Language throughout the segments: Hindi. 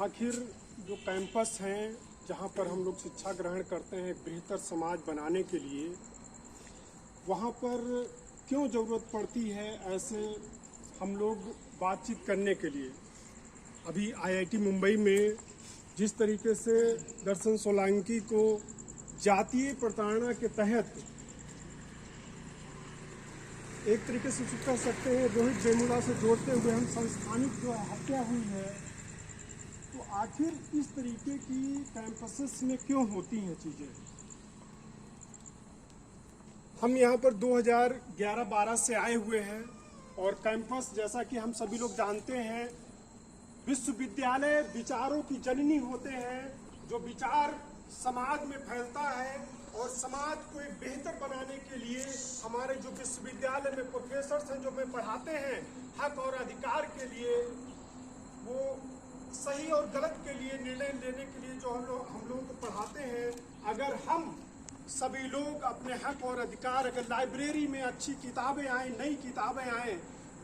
आखिर जो कैंपस हैं जहाँ पर हम लोग शिक्षा ग्रहण करते हैं एक बेहतर समाज बनाने के लिए, वहाँ पर क्यों ज़रूरत पड़ती है ऐसे हम लोग बातचीत करने के लिए। अभी आईआईटी मुंबई में जिस तरीके से दर्शन सोलंकी को जातीय प्रताड़ना के तहत एक तरीके से कह सकते हैं रोहित वेमुला से जोड़ते हुए हम संस्थानिक जो हत्या हुई है, तो आखिर इस तरीके की कैंपसेस में क्यों होती हैं चीज़ें। हम यहाँ पर 2011-12 से आए हुए हैं और कैंपस जैसा कि हम सभी लोग जानते हैं विश्वविद्यालय विचारों की जननी होते हैं। जो विचार समाज में फैलता है और समाज को एक बेहतर बनाने के लिए हमारे जो विश्वविद्यालय में प्रोफेसर्स हैं जो हमें पढ़ाते हैं हक और अधिकार के लिए, वो सही और गलत के लिए निर्णय लेने के लिए जो हम लोगों को पढ़ाते हैं, अगर हम सभी लोग अपने हक और अधिकार, अगर लाइब्रेरी में अच्छी किताबें आए, नई किताबें आए,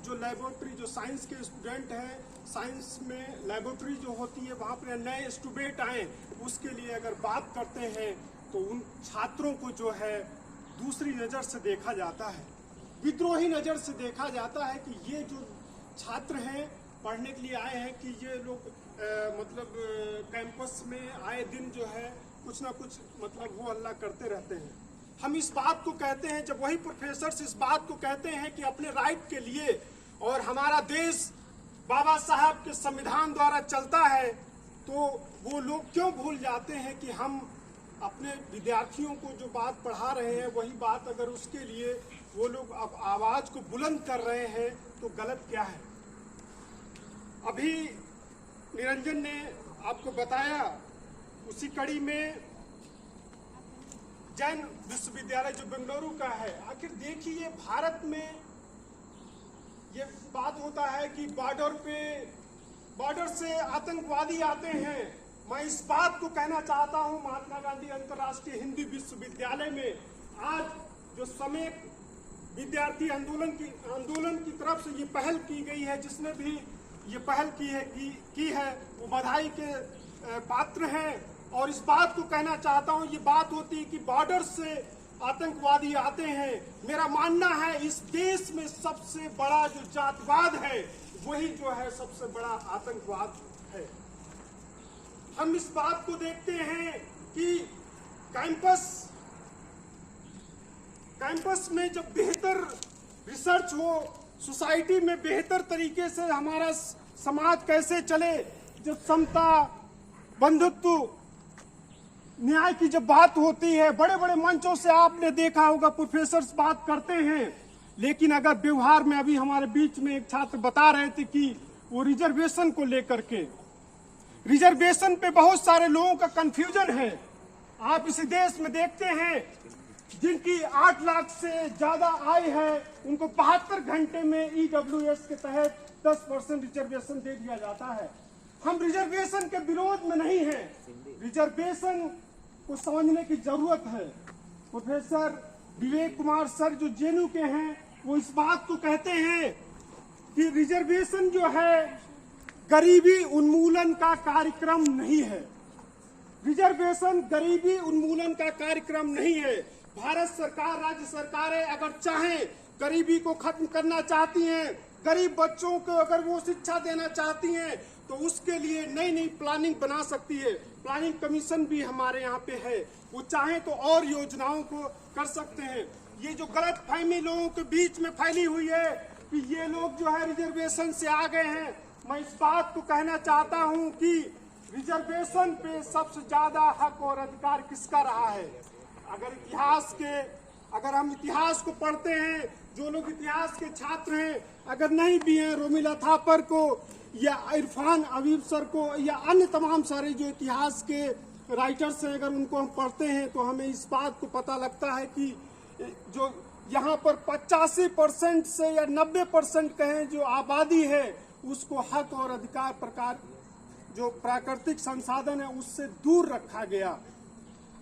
जो लेबोरेटरी जो साइंस के स्टूडेंट हैं, साइंस में लेबोरेटरी जो होती है वहाँ पर नए स्टूडेंट आए, उसके लिए अगर बात करते हैं तो उन छात्रों को जो है दूसरी नज़र से देखा जाता है, विद्रोही नज़र से देखा जाता है कि ये जो छात्र हैं पढ़ने के लिए आए हैं कि ये लोग मतलब कैंपस में आए दिन जो है कुछ ना कुछ मतलब वो हल्ला करते रहते हैं। हम इस बात को कहते हैं, जब वही प्रोफेसर्स इस बात को कहते हैं कि अपने राइट के लिए और हमारा देश बाबा साहब के संविधान द्वारा चलता है, तो वो लोग क्यों भूल जाते हैं कि हम अपने विद्यार्थियों को जो बात पढ़ा रहे हैं वही बात अगर उसके लिए वो लोग अब आवाज़ को बुलंद कर रहे हैं तो गलत क्या है। अभी निरंजन ने आपको बताया, उसी कड़ी में जैन विश्वविद्यालय जो बेंगलुरु का है, आखिर देखिए भारत में ये बात होता है कि बॉर्डर से आतंकवादी आते हैं। मैं इस बात को कहना चाहता हूं, महात्मा गांधी अंतर्राष्ट्रीय हिंदी विश्वविद्यालय में आज जो समय विद्यार्थी आंदोलन की तरफ से ये पहल की गई है, जिसने भी ये पहल की है वो बधाई के पात्र हैं। और इस बात को कहना चाहता हूं, ये बात होती है कि बॉर्डर से आतंकवादी आते हैं। मेरा मानना है इस देश में सबसे बड़ा जो जातिवाद है वही जो है सबसे बड़ा आतंकवाद है। हम इस बात को देखते हैं कि कैंपस में जब बेहतर रिसर्च हो, सोसाइटी में बेहतर तरीके से हमारा समाज कैसे चले, जो समता, बंधुत्व, न्याय की जब बात होती है, बड़े बड़े मंचों से आपने देखा होगा प्रोफेसर्स बात करते हैं, लेकिन अगर व्यवहार में, अभी हमारे बीच में एक छात्र बता रहे थे कि वो रिजर्वेशन को लेकर के, रिजर्वेशन पे बहुत सारे लोगों का कंफ्यूजन है। आप इस देश में देखते हैं जिनकी 8 लाख से ज्यादा आय है, उनको 72 घंटे में EWS के तहत 10% रिजर्वेशन दे दिया जाता है। हम रिजर्वेशन के विरोध में नहीं हैं, रिजर्वेशन को समझने की जरूरत है। प्रोफेसर विवेक कुमार सर जो जेएनयू के हैं, वो इस बात को कहते हैं कि रिजर्वेशन जो है गरीबी उन्मूलन का कार्यक्रम नहीं है। रिजर्वेशन गरीबी उन्मूलन का कार्यक्रम नहीं है। भारत सरकार, राज्य सरकारें अगर चाहें, गरीबी को खत्म करना चाहती हैं, गरीब बच्चों को अगर वो शिक्षा देना चाहती हैं, तो उसके लिए नई नई प्लानिंग बना सकती है। प्लानिंग कमीशन भी हमारे यहाँ पे है, वो चाहें तो और योजनाओं को कर सकते हैं। ये जो गलत फहमी लोगों के बीच में फैली हुई है कि ये लोग जो है रिजर्वेशन से आ गए हैं, मैं इस बात को कहना चाहता हूं कि रिजर्वेशन पे सबसे ज्यादा हक और अधिकार किसका रहा है। अगर हम इतिहास को पढ़ते हैं, जो लोग इतिहास के छात्र हैं, अगर नहीं भी हैं, रोमिला थापर को या इरफान अवीब सर को या अन्य तमाम सारे जो इतिहास के राइटर्स हैं, अगर उनको हम पढ़ते हैं तो हमें इस बात को पता लगता है कि जो यहाँ पर 85% से या 90% कहें जो आबादी है, उसको हक और अधिकार प्रकार जो प्राकृतिक संसाधन है उससे दूर रखा गया।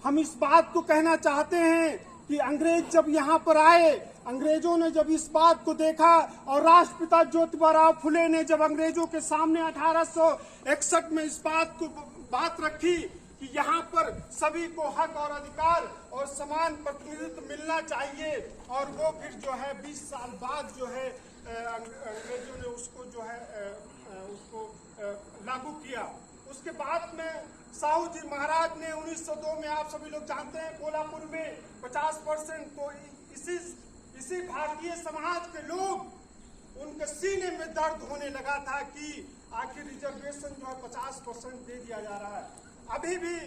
हम इस बात को कहना चाहते हैं कि अंग्रेज जब यहाँ पर आए अंग्रेजों ने जब इस बात को देखा और राष्ट्रपिता ज्योतिबा फुले ने जब अंग्रेजों के सामने 1861 में इस बात रखी कि यहाँ पर सभी को हक और अधिकार और समान प्रतिनिधित्व मिलना चाहिए, और वो फिर जो है 20 साल बाद जो है अंग्रेजों ने उसको जो है उसको लागू किया। उसके बाद में साहू जी महाराज ने 1902 में, आप सभी लोग जानते हैं, कोल्हापुर में 50% तो इसी भारतीय समाज के लोग उनके सीने में दर्द होने लगा था कि आखिर रिजर्वेशन जो है 50% दे दिया जा रहा है। अभी भी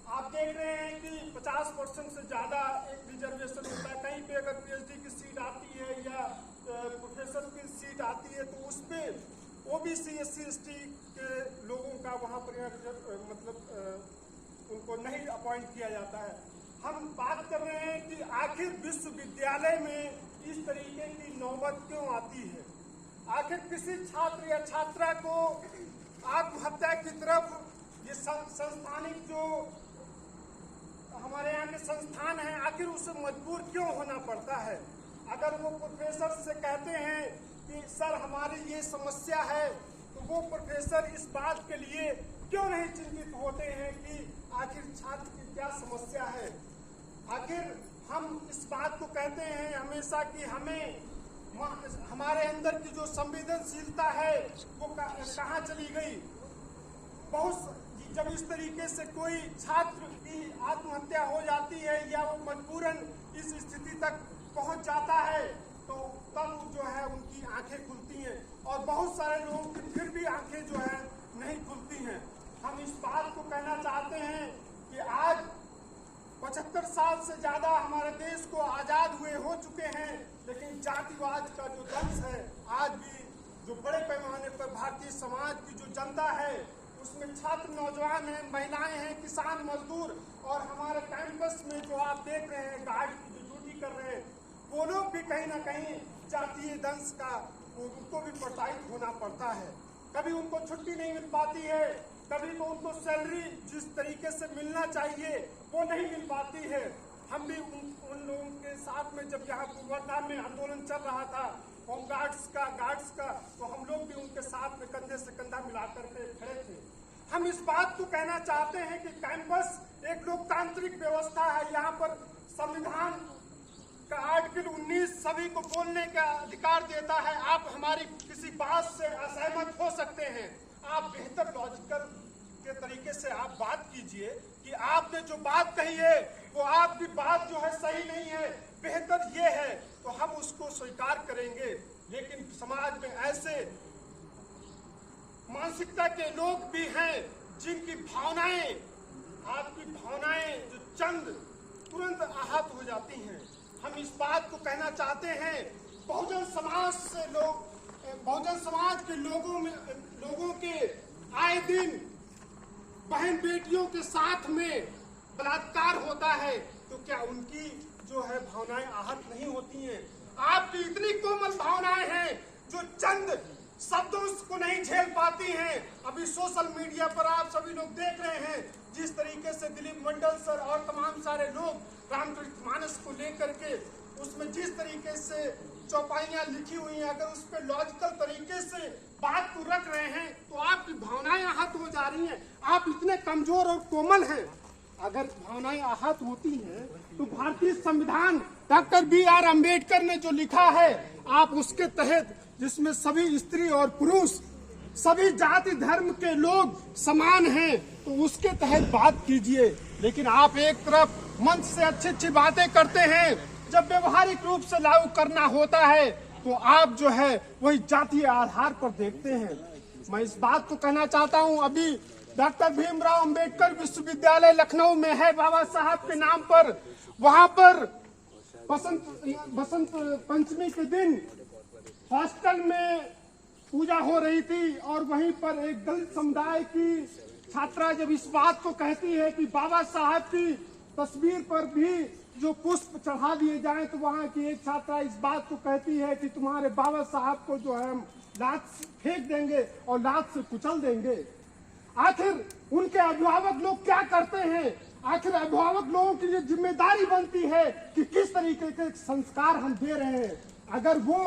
आप देख रहे हैं कि 50% से ज्यादा एक रिजर्वेशन होता है। कहीं पे अगर पीएचडी की सीट आती है या प्रोफेसर की सीट आती है तो उसमें ओबीसी एससी एसटी के लोगों का वहां पर मतलब उनको नहीं अपॉइंट किया जाता है। हम बात कर रहे हैं कि आखिर विश्वविद्यालय में इस तरीके की नौबत क्यों आती है। आखिर किसी छात्र या छात्रा को आत्महत्या की तरफ ये संस्थानिक जो हमारे यहाँ के संस्थान हैं, आखिर उसे मजबूर क्यों होना पड़ता है। अगर वो प्रोफेसर से कहते हैं कि सर हमारी ये समस्या है, तो वो प्रोफेसर इस बात के लिए क्यों नहीं चिंतित होते हैं कि आखिर छात्र की क्या समस्या है। आखिर हम इस बात को कहते हैं हमेशा कि हमें हमारे अंदर की जो संवेदनशीलता है वो कहाँ चली गई। बहुत जब इस तरीके से कोई छात्र की आत्महत्या हो जाती है या वो मजबूरन इस स्थिति तक पहुंच जाता है, तो तब जो है उनकी आंखें खुलती हैं, और बहुत सारे लोगों की फिर भी आंखें जो है नहीं खुलती हैं। हम इस बात को कहना चाहते हैं कि आज 75 साल से ज्यादा हमारे देश को आजाद हुए हो चुके हैं, लेकिन जातिवाद का जो दंश है आज भी जो बड़े पैमाने पर भारतीय समाज की जो जनता है उसमें छात्र, नौजवान हैं, महिलाएं हैं, किसान, मजदूर, और हमारे कैंपस में जो आप देख रहे हैं गार्ड की जो ड्यूटी कर रहे हैं, वो लोग भी कहीं ना कहीं जातीय दंश का उनको भी प्रताड़ित होना पड़ता है। कभी उनको छुट्टी नहीं मिल पाती है, कभी तो उनको सैलरी जिस तरीके से मिलना चाहिए वो नहीं मिल पाती है। हम भी उन लोगों के साथ में जब यहाँ पूर्वाधार में आंदोलन चल रहा था होम गार्ड्स का, तो हम लोग भी उनके साथ में कंधे से कंधा मिलाकर के खड़े थे। हम इस बात को कहना चाहते हैं कि कैंपस एक लोकतांत्रिक व्यवस्था है। यहाँ पर संविधान का आर्टिकल 19 सभी को बोलने का अधिकार देता है। आप हमारी किसी बात से असहमत हो सकते हैं, आप बेहतर लॉजिकल के तरीके से आप बात कीजिए कि आपने जो बात कही है वो आपकी बात जो है सही नहीं है, बेहतर ये है, तो हम उसको स्वीकार करेंगे। लेकिन समाज में ऐसे मानसिकता के लोग भी हैं जिनकी भावनाएं, आपकी भावनाएं जो चंद तुरंत आहत हो जाती हैं। हम इस बात को कहना चाहते हैं, बहुजन समाज के लोगों के आए दिन बहन बेटियों के साथ में बलात्कार होता है, तो क्या उनकी जो है भावनाएं आहत नहीं होती हैं? आपकी इतनी कोमल भावनाएं हैं जो चंद शब्दों को नहीं झेल पाती हैं। अभी सोशल मीडिया पर आप सभी लोग देख रहे हैं जिस तरीके से दिलीप मंडल सर और तमाम सारे लोग रामचरितमानस को लेकर के उसमें जिस तरीके से चौपाइयां लिखी हुई हैं, अगर उस पर लॉजिकल तरीके से बात को रख रहे हैं तो आपकी भावनाएं आहत हो जा रही हैं। आप इतने कमजोर और कोमल हैं। अगर भावनाएं आहत होती हैं तो भारतीय संविधान डॉक्टर BR अम्बेडकर ने जो लिखा है, आप उसके तहत, जिसमें सभी स्त्री और पुरुष, सभी जाति धर्म के लोग समान हैं, तो उसके तहत बात कीजिए। लेकिन आप एक तरफ मंच से अच्छी अच्छी बातें करते हैं, जब व्यवहारिक रूप से लागू करना होता है तो आप जो है वही जातीय आधार पर देखते हैं। मैं इस बात को कहना चाहता हूं, अभी डॉक्टर भीमराव अंबेडकर विश्वविद्यालय लखनऊ में है बाबा साहब के नाम पर। वहां पर बसंत पंचमी के दिन हॉस्टल में पूजा हो रही थी, और वहीं पर एक दलित समुदाय की छात्रा जब इस बात को कहती है कि बाबा साहब की तस्वीर पर भी जो पुष्प चढ़ा दिए जाएं, तो वहां की एक छात्रा इस बात को कहती है कि तुम्हारे बाबा साहब को जो है हम लात फेंक देंगे और लात से कुचल देंगे। आखिर उनके अभिभावक लोग क्या करते हैं? आखिर अभिभावक लोगों की ये जिम्मेदारी बनती है कि किस तरीके के संस्कार हम दे रहे हैं। अगर वो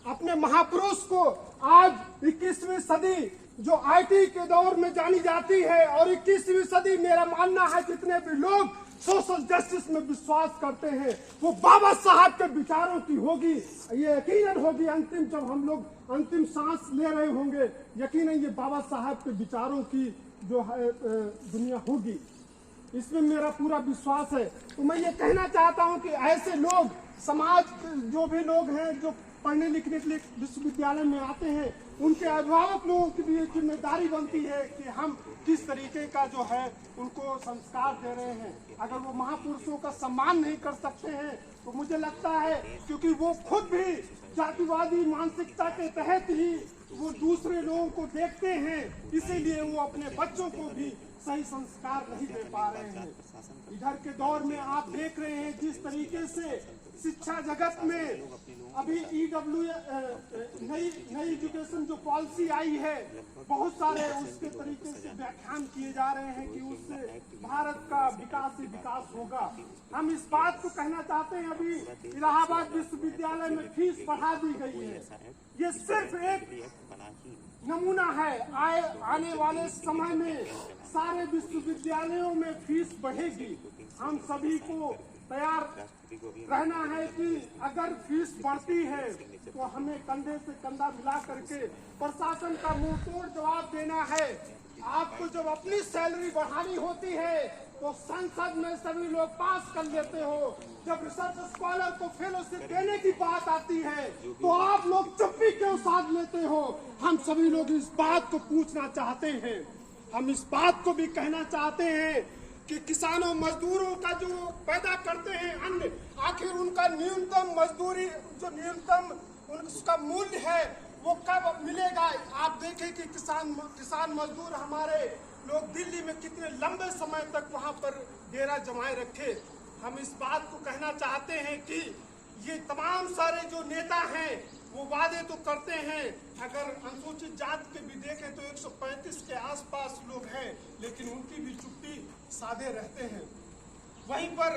अपने महापुरुष को आज 21वीं सदी जो आईटी के दौर में जानी जाती है और 21वीं सदी मेरा मानना है जितने भी लोग सोशल जस्टिस में विश्वास करते हैं वो बाबा साहब के विचारों की होगी। ये यकीनन होगी अंतिम, जब हम लोग अंतिम सांस ले रहे होंगे, यकीनन ये बाबा साहब के विचारों की जो है दुनिया होगी, इसमें मेरा पूरा विश्वास है। तो मैं ये कहना चाहता हूँ कि ऐसे लोग, समाज जो भी लोग हैं जो पढ़ने लिखने के लिए विश्वविद्यालय में आते हैं, उनके अभिभावक लोगों की भी ये जिम्मेदारी बनती है कि हम किस तरीके का जो है उनको संस्कार दे रहे हैं। अगर वो महापुरुषों का सम्मान नहीं कर सकते हैं तो मुझे लगता है, क्योंकि वो खुद भी जातिवादी मानसिकता के तहत ही वो दूसरे लोगों को देखते हैं, इसीलिए वो अपने बच्चों को भी सही संस्कार नहीं दे पा रहे हैं। इधर के दौर में आप देख रहे हैं जिस तरीके से शिक्षा जगत में अभी नई एजुकेशन जो पॉलिसी आई है, बहुत सारे उसके तरीके से व्याख्यान किए जा रहे हैं कि उससे भारत का विकास ही विकास होगा। हम इस बात को कहना चाहते हैं, अभी इलाहाबाद विश्वविद्यालय में फीस बढ़ा दी गई है। ये सिर्फ एक नमूना है, आने वाले समय में सारे विश्वविद्यालयों में फीस बढ़ेगी। हम सभी को तैयार रहना है कि अगर फीस बढ़ती है तो हमें कंधे से कंधा मिला करके प्रशासन का मुंह तोड़ जवाब देना है। आपको जब अपनी सैलरी बढ़ानी होती है तो संसद में सभी लोग पास कर लेते हो, जब रिसर्च स्कॉलर को फेलोशिप देने की बात आती है तो आप लोग चुप्पी क्यों साध लेते हो। हम सभी लोग इस बात को पूछना चाहते हैं, हम इस बात को भी कहना चाहते हैं कि किसानों मजदूरों का जो पैदा करते हैं अन्न, आखिर उनका न्यूनतम मजदूरी जो न्यूनतम उसका मूल्य है वो कब मिलेगा। आप देखें कि किसान मजदूर हमारे लोग दिल्ली में कितने लंबे समय तक वहां पर डेरा जमाए रखे। हम इस बात को कहना चाहते हैं कि ये तमाम सारे जो नेता हैं वो वादे तो करते हैं, अगर अनुसूचित जाति के भी देखें तो 135 के आसपास लोग हैं, लेकिन उनकी भी चुप्पी साधे रहते हैं। वहीं पर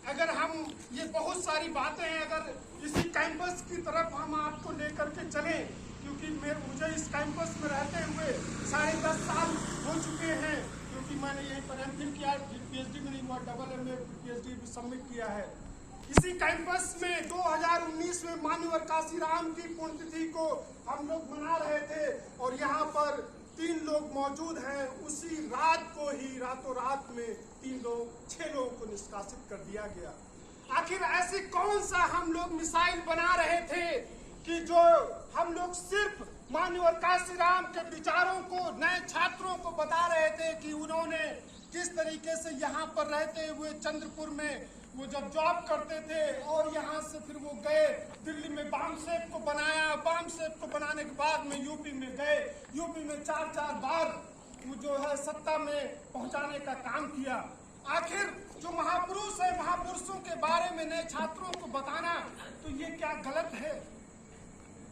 अगर हम ये बहुत सारी बातें हैं, अगर इसी कैंपस की तरफ हम आपको लेकर के चलें, क्योंकि मुझे इस कैंपस में रहते हुए 10.5 साल हो चुके हैं, क्योंकि मैंने यहीं पर एमफिल किया, पीएचडी में नहीं हुआ, डबल एमए पीएचडी भी सबमिट किया है। इसी कैंपस में 2019 में माननीय काशीराम की पुण्यतिथि को हम लोग मना रहे थे और यहाँ पर 3 लोग मौजूद हैं। उसी रात को ही रातों रात में 6 लोगों को निष्कासित कर दिया गया। आखिर ऐसी कौन सा हम लोग मिसाइल बना रहे थे कि जो हम लोग सिर्फ माननीय काशीराम के विचारों को नए छात्रों को बता रहे थे कि उन्होंने किस तरीके से यहाँ पर रहते हुए चंद्रपुर में वो जब जॉब करते थे और यहाँ से फिर वो गए दिल्ली में बम सेप को बनाया, बम सेप को बनाने के बाद में यूपी में गए, यूपी में 4 बार वो जो है सत्ता में पहुंचाने का काम किया। आखिर जो महापुरुष है, महापुरुषों के बारे में नए छात्रों को बताना तो ये क्या गलत है।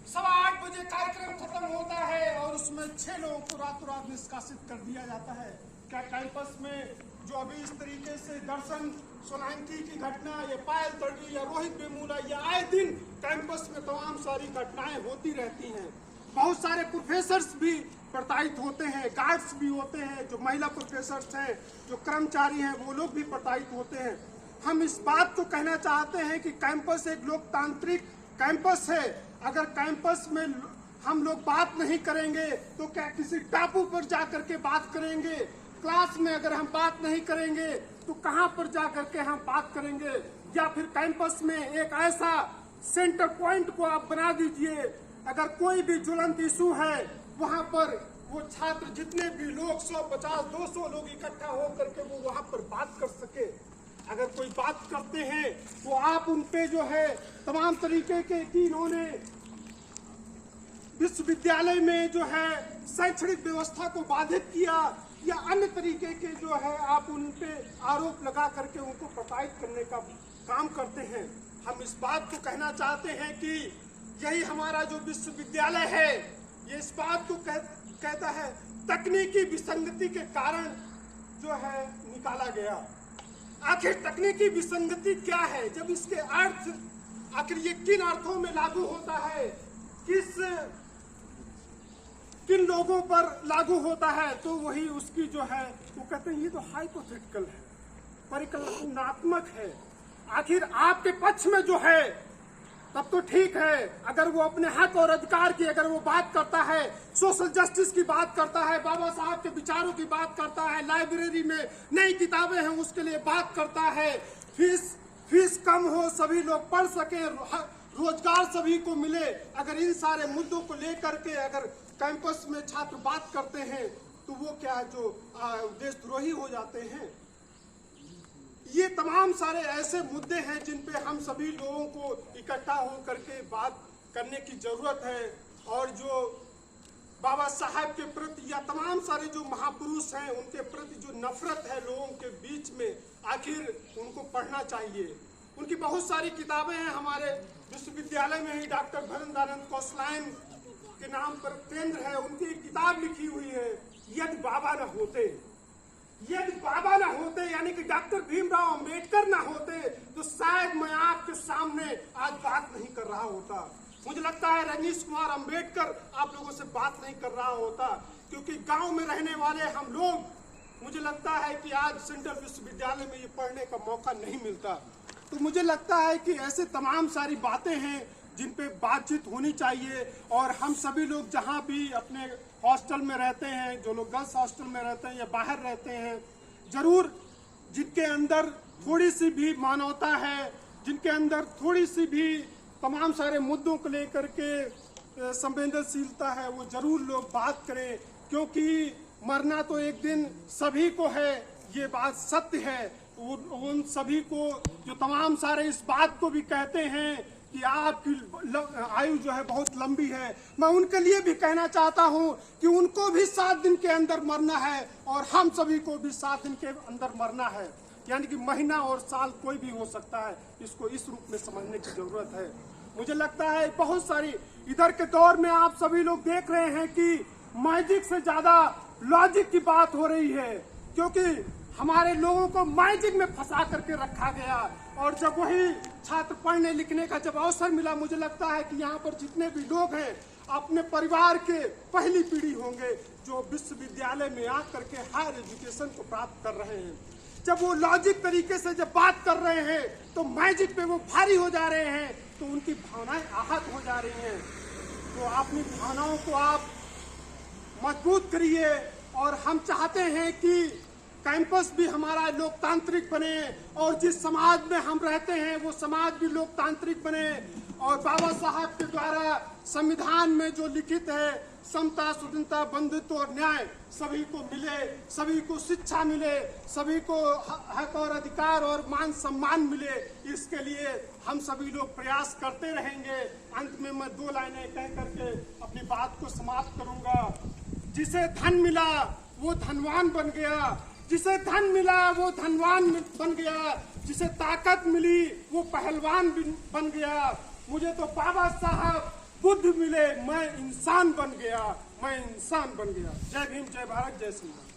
8:15 बजे कार्यक्रम खत्म होता है और उसमें 6 लोगों को रातों रात निष्कासित कर दिया जाता है। क्या कैंपस में जो अभी इस तरीके से दर्शन सोलंकी की घटना या पायल तड़वी या रोहित वेमुला या आए दिन कैंपस में तमाम सारी घटनाएं होती रहती हैं। बहुत सारे प्रोफेसर्स भी प्रताड़ित होते हैं, गार्ड्स भी होते हैं, जो महिला प्रोफेसर्स हैं, जो कर्मचारी हैं, वो लोग भी प्रताड़ित होते हैं। हम इस बात को कहना चाहते हैं कि कैंपस एक लोकतांत्रिक कैंपस है। अगर कैंपस में हम लोग बात नहीं करेंगे तो क्या किसी टापू पर जाकर के बात करेंगे। क्लास में अगर हम बात नहीं करेंगे तो कहां पर जाकर के हम बात करेंगे। या फिर कैंपस में एक ऐसा सेंटर पॉइंट को आप बना दीजिए, अगर कोई भी ज्वलंत इशू है वहां पर वो छात्र जितने भी लोग 150, 200 लोग इकट्ठा होकर के वो वहां पर बात कर सके। अगर कोई बात करते हैं तो आप उनपे जो है तमाम तरीके के कि इन्होंने विश्वविद्यालय में जो है शैक्षणिक व्यवस्था को बाधित किया या अन्य तरीके के जो है आप उन पे आरोप लगा करके उनको प्रताड़ित करने का काम करते हैं। हम इस बात को कहना चाहते हैं कि यही हमारा जो विश्वविद्यालय है ये इस बात को कहता है तकनीकी विसंगति के कारण जो है निकाला गया। आखिर तकनीकी विसंगति क्या है, जब इसके अर्थ आखिर ये किन अर्थों में लागू होता है, किन लोगों पर लागू होता है, तो वही उसकी जो है वो कहते हैं ये तो हाइपोथेटिकल है, परिकल्पनात्मक है। आखिर आपके पक्ष में जो है तब तो ठीक है, अगर वो अपने हक और अधिकार की अगर वो बात करता है, सोशल जस्टिस की बात करता है, बाबा साहब के विचारों की बात करता है, लाइब्रेरी में नई किताबें हैं उसके लिए बात करता है, फीस कम हो, सभी लोग पढ़ सके, रोजगार सभी को मिले, अगर इन सारे मुद्दों को लेकर के अगर कैंपस में छात्र बात करते हैं तो वो क्या है जो देशद्रोही हो जाते हैं। ये तमाम सारे ऐसे मुद्दे हैं जिन पे हम सभी लोगों को इकट्ठा होकर के बात करने की जरूरत है, और जो बाबा साहब के प्रति या तमाम सारे जो महापुरुष हैं उनके प्रति जो नफरत है लोगों के बीच में, आखिर उनको पढ़ना चाहिए। उनकी बहुत सारी किताबें हैं, हमारे विश्वविद्यालय में ही डॉक्टर भरंदानंद कौशलायन के नाम पर केंद्र है, उनकी एक किताब लिखी हुई है, यदि बाबा न होते, यदि बाबा ना होते यानी कि डॉक्टर भीमराव अंबेडकर ना होते तो शायद मैं आपके सामने आज बात नहीं कर रहा होता। मुझे लगता है रजनीश कुमार अंबेडकर आप लोगों से बात नहीं कर रहा होता, क्योंकि गांव में रहने वाले हम लोग, मुझे लगता है कि आज सेंट्रल विश्वविद्यालय में ये पढ़ने का मौका नहीं मिलता। तो मुझे लगता है कि ऐसे तमाम सारी बातें हैं जिन पे बातचीत होनी चाहिए, और हम सभी लोग जहाँ भी अपने हॉस्टल में रहते हैं, जो लोग गर्ल्स हॉस्टल में रहते हैं या बाहर रहते हैं, जरूर जिनके अंदर थोड़ी सी भी मानवता है, जिनके अंदर थोड़ी सी भी तमाम सारे मुद्दों को लेकर के संवेदनशीलता है, वो जरूर लोग बात करें, क्योंकि मरना तो एक दिन सभी को है, ये बात सत्य है। उन सभी को जो तमाम सारे इस बात को भी कहते हैं कि आपकी आयु जो है बहुत लंबी है, मैं उनके लिए भी कहना चाहता हूं कि उनको भी 7 दिन के अंदर मरना है और हम सभी को भी 7 दिन के अंदर मरना है, यानी कि महीना और साल कोई भी हो सकता है। इसको इस रूप में समझने की जरूरत है। मुझे लगता है बहुत सारी इधर के दौर में आप सभी लोग देख रहे हैं कि मैजिक से ज्यादा लॉजिक की बात हो रही है, क्योंकि हमारे लोगों को मैजिक में फंसा करके रखा गया, और जब वही छात्र पढ़ने लिखने का जब अवसर मिला, मुझे लगता है कि यहाँ पर जितने भी लोग हैं अपने परिवार के पहली पीढ़ी होंगे जो विश्वविद्यालय में आकर के हायर एजुकेशन को प्राप्त कर रहे हैं। जब वो लॉजिक तरीके से जब बात कर रहे हैं तो मैजिक पे वो भारी हो जा रहे हैं, तो उनकी भावनाएं आहत हो जा रही हैं। तो अपनी भावनाओं को आप मजबूत करिए, और हम चाहते हैं कि कैंपस भी हमारा लोकतांत्रिक बने, और जिस समाज में हम रहते हैं वो समाज भी लोकतांत्रिक बने, और बाबा साहब के द्वारा संविधान में जो लिखित है समता, स्वतंत्रता, बंधुत्व और न्याय सभी को मिले, सभी को शिक्षा मिले, सभी को हक और अधिकार और मान सम्मान मिले, इसके लिए हम सभी लोग प्रयास करते रहेंगे। अंत में मैं 2 लाइनें कह करके अपनी बात को समाप्त करूंगा। जिसे धन मिला वो धनवान बन गया, जिसे धन मिला वो धनवान बन गया, जिसे ताकत मिली वो पहलवान बन गया। मुझे तो बाबा साहब बुद्ध मिले, मैं इंसान बन गया, मैं इंसान बन गया। जय भीम, जय भारत, जय श्री राम।